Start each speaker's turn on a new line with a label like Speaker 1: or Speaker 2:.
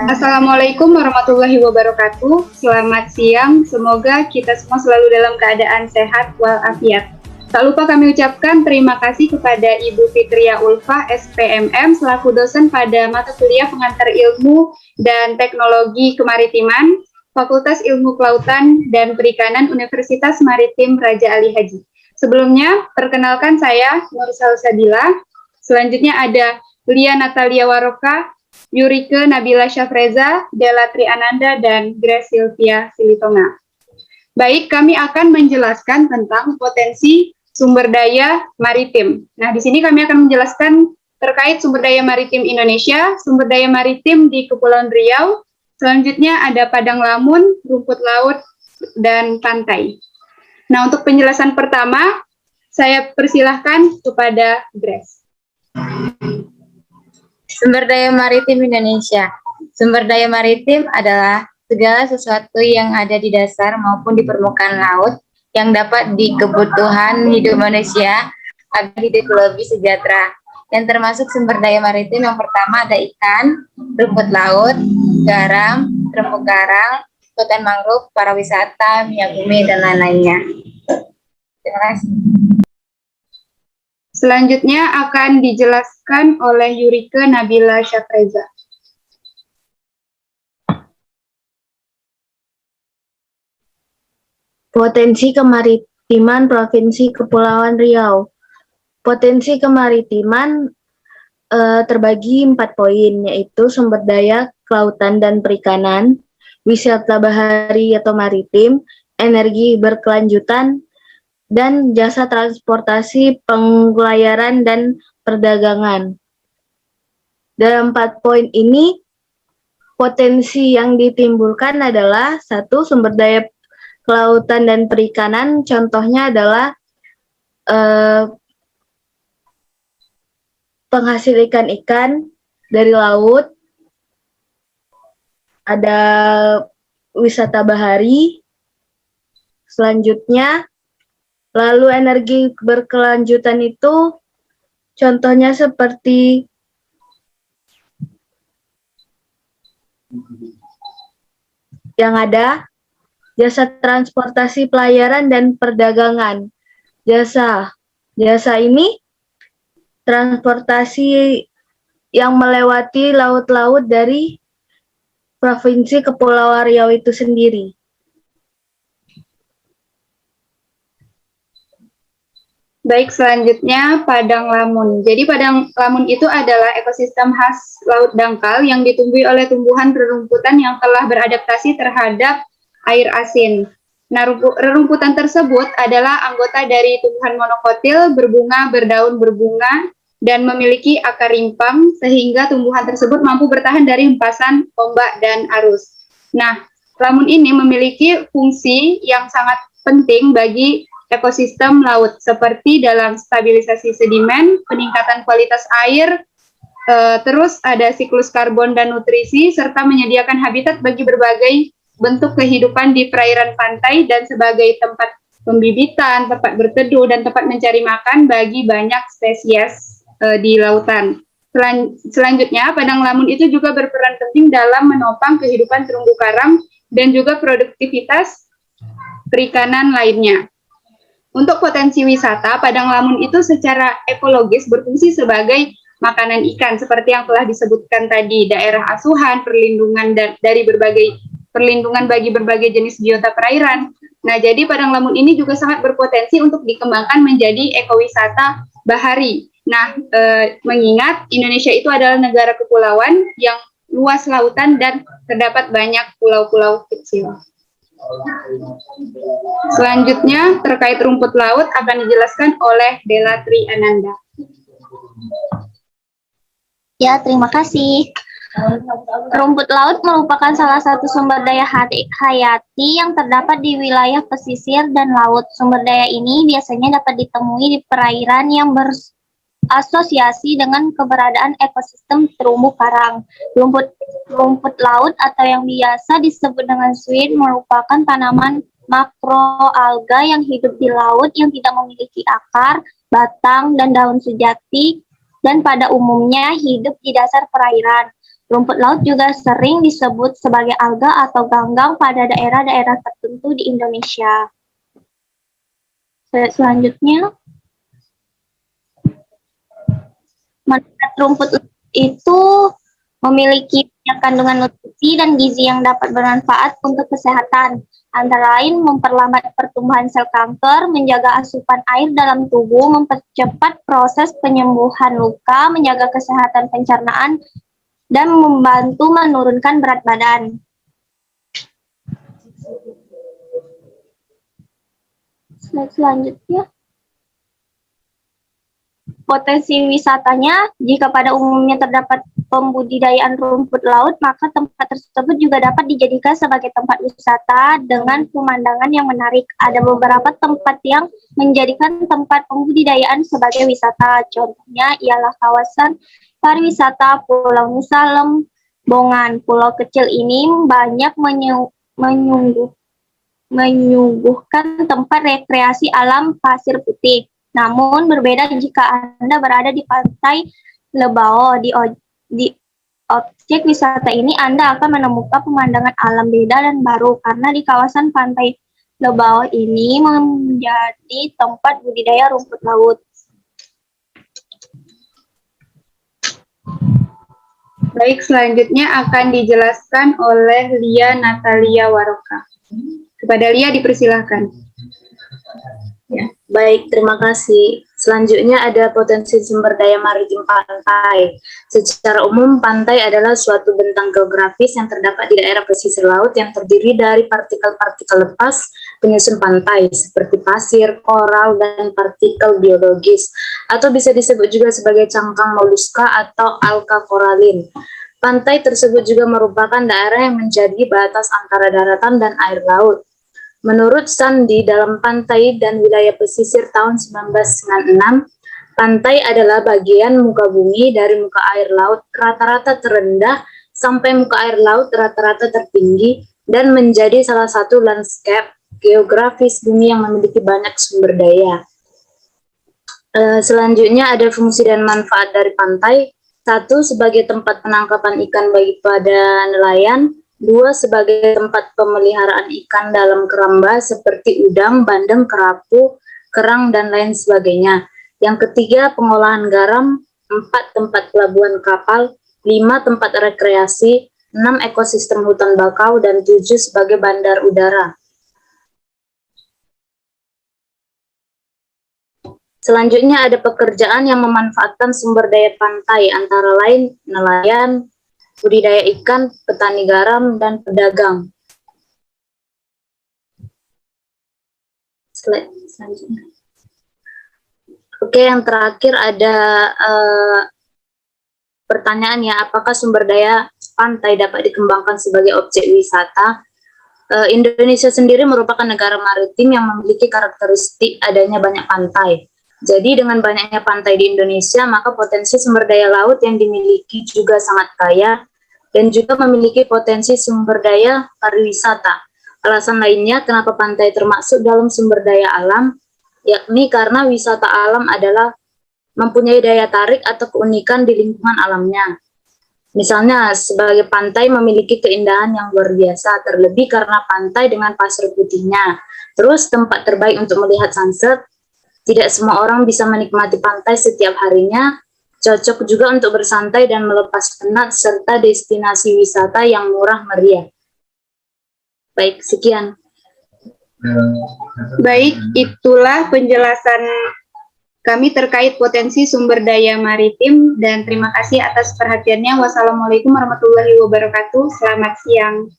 Speaker 1: Assalamualaikum warahmatullahi wabarakatuh. Selamat siang, semoga kita semua selalu dalam keadaan sehat walafiat. Tak lupa kami ucapkan terima kasih kepada Ibu Fitria Ulfa, SPMM, selaku dosen pada mata kuliah pengantar ilmu dan teknologi kemaritiman, Fakultas Ilmu Kelautan dan Perikanan Universitas Maritim Raja Ali Haji. Sebelumnya, perkenalkan saya Nur Salsabila. Selanjutnya ada Lia Natalia Waroka, Yurike Nabila Syafreza, Delatri Ananda, dan Grace Sylvia Silitonga. Baik, kami akan menjelaskan tentang potensi sumber daya maritim. Nah, di sini kami akan menjelaskan terkait sumber daya maritim Indonesia, sumber daya maritim di Kepulauan Riau, selanjutnya ada padang lamun, rumput laut, dan pantai. Nah, untuk penjelasan pertama, saya persilahkan kepada Grace.
Speaker 2: Sumber daya maritim Indonesia. Sumber daya maritim adalah segala sesuatu yang ada di dasar maupun di permukaan laut yang dapat kebutuhan hidup manusia agar hidup lebih sejahtera. Yang termasuk sumber daya maritim yang pertama ada ikan, rumput laut, garam, terumbu karang, hutan mangrove, para wisata, minyak bumi, dan lain-lainnya. Terima kasih.
Speaker 1: Selanjutnya akan dijelaskan oleh Yurike Nabila Syafreza.
Speaker 3: Potensi kemaritiman Provinsi Kepulauan Riau. Potensi kemaritiman terbagi 4 poin, yaitu sumber daya kelautan dan perikanan, wisata bahari atau maritim, energi berkelanjutan, dan jasa transportasi, pelayaran, dan perdagangan. Dalam 4 poin ini, potensi yang ditimbulkan adalah 1. Sumber daya kelautan dan perikanan, contohnya adalah penghasil ikan dari laut, ada wisata bahari, selanjutnya lalu energi berkelanjutan itu contohnya seperti yang ada jasa transportasi, pelayaran, dan perdagangan. Jasa ini transportasi yang melewati laut-laut dari Provinsi Kepulauan Riau itu sendiri.
Speaker 1: Baik, selanjutnya padang lamun. Jadi padang lamun itu adalah ekosistem khas laut dangkal yang ditumbuhi oleh tumbuhan rerumputan yang telah beradaptasi terhadap air asin. Nah, rerumputan tersebut adalah anggota dari tumbuhan monokotil, berbunga, berdaun berbunga, dan memiliki akar rimpang, sehingga tumbuhan tersebut mampu bertahan dari hempasan ombak dan arus. Nah, lamun ini memiliki fungsi yang sangat penting bagi ekosistem laut, seperti dalam stabilisasi sedimen, peningkatan kualitas air, terus ada siklus karbon dan nutrisi, serta menyediakan habitat bagi berbagai bentuk kehidupan di perairan pantai dan sebagai tempat pembibitan, tempat berteduh, dan tempat mencari makan bagi banyak spesies di lautan. Selanjutnya, padang lamun itu juga berperan penting dalam menopang kehidupan terumbu karang dan juga produktivitas perikanan lainnya. Untuk potensi wisata, padang lamun itu secara ekologis berfungsi sebagai makanan ikan, seperti yang telah disebutkan tadi, daerah asuhan, perlindungan perlindungan bagi berbagai jenis biota perairan. Nah, jadi padang lamun ini juga sangat berpotensi untuk dikembangkan menjadi ekowisata bahari. Nah, mengingat Indonesia itu adalah negara kepulauan yang luas lautan dan terdapat banyak pulau-pulau kecil. Selanjutnya, terkait rumput laut akan dijelaskan oleh Delatri Ananda.
Speaker 4: Ya, terima kasih. Rumput laut merupakan salah satu sumber daya hayati yang terdapat di wilayah pesisir dan laut. Sumber daya ini biasanya dapat ditemui di perairan yang berasosiasi dengan keberadaan ekosistem terumbu karang. Rumput laut atau yang biasa disebut dengan swid merupakan tanaman makroalga yang hidup di laut yang tidak memiliki akar, batang, dan daun sejati, dan pada umumnya hidup di dasar perairan. Rumput laut juga sering disebut sebagai alga atau ganggang pada daerah-daerah tertentu di Indonesia. Selanjutnya, manfaat rumput itu memiliki banyak kandungan nutrisi dan gizi yang dapat bermanfaat untuk kesehatan. Antara lain memperlambat pertumbuhan sel kanker, menjaga asupan air dalam tubuh, mempercepat proses penyembuhan luka, menjaga kesehatan pencernaan, dan membantu menurunkan berat badan. Slide selanjutnya. Potensi wisatanya, jika pada umumnya terdapat pembudidayaan rumput laut, maka tempat tersebut juga dapat dijadikan sebagai tempat wisata dengan pemandangan yang menarik. Ada beberapa tempat yang menjadikan tempat pembudidayaan sebagai wisata. Contohnya ialah kawasan pariwisata Pulau Nusa Lembongan. Pulau kecil ini banyak menyuguhkan tempat rekreasi alam pasir putih. Namun berbeda jika Anda berada di pantai Lebao. Di objek wisata ini Anda akan menemukan pemandangan alam beda dan baru karena di kawasan pantai Lebao ini menjadi tempat budidaya rumput laut.
Speaker 1: Baik, selanjutnya akan dijelaskan oleh Lia Natalia Waroka. Kepada Lia dipersilahkan.
Speaker 5: Ya, baik, terima kasih. Selanjutnya ada potensi sumber daya maritim pantai. Secara umum, pantai adalah suatu bentang geografis yang terdapat di daerah pesisir laut yang terdiri dari partikel-partikel lepas penyusun pantai, seperti pasir, koral, dan partikel biologis, atau bisa disebut juga sebagai cangkang moluska atau alga koralin. Pantai tersebut juga merupakan daerah yang menjadi batas antara daratan dan air laut. Menurut Sandi, dalam pantai dan wilayah pesisir tahun 1996, pantai adalah bagian muka bumi dari muka air laut rata-rata terendah sampai muka air laut rata-rata tertinggi dan menjadi salah satu landscape geografis bumi yang memiliki banyak sumber daya. Selanjutnya ada fungsi dan manfaat dari pantai. 1. Sebagai tempat penangkapan ikan bagi pada nelayan. 2. Sebagai tempat pemeliharaan ikan dalam keramba seperti udang, bandeng, kerapu, kerang, dan lain sebagainya. Yang ketiga, pengolahan garam. 4. Tempat pelabuhan kapal. 5. Tempat rekreasi. 6. Ekosistem hutan bakau. Dan 7. Sebagai bandar udara. Selanjutnya ada pekerjaan yang memanfaatkan sumber daya pantai, antara lain nelayan, budidaya ikan, petani garam, dan pedagang. Selanjutnya. Oke, yang terakhir ada pertanyaan ya, apakah sumber daya pantai dapat dikembangkan sebagai objek wisata? Indonesia sendiri merupakan negara maritim yang memiliki karakteristik adanya banyak pantai. Jadi dengan banyaknya pantai di Indonesia, maka potensi sumber daya laut yang dimiliki juga sangat kaya dan juga memiliki potensi sumber daya pariwisata. Alasan lainnya kenapa pantai termasuk dalam sumber daya alam, yakni karena wisata alam adalah mempunyai daya tarik atau keunikan di lingkungan alamnya. Misalnya, sebagai pantai memiliki keindahan yang luar biasa, terlebih karena pantai dengan pasir putihnya. Terus tempat terbaik untuk melihat sunset. Tidak semua orang bisa menikmati pantai setiap harinya, cocok juga untuk bersantai dan melepas penat, serta destinasi wisata yang murah meriah. Baik, sekian.
Speaker 1: Baik, itulah penjelasan kami terkait potensi sumber daya maritim, dan terima kasih atas perhatiannya. Wassalamualaikum warahmatullahi wabarakatuh. Selamat siang.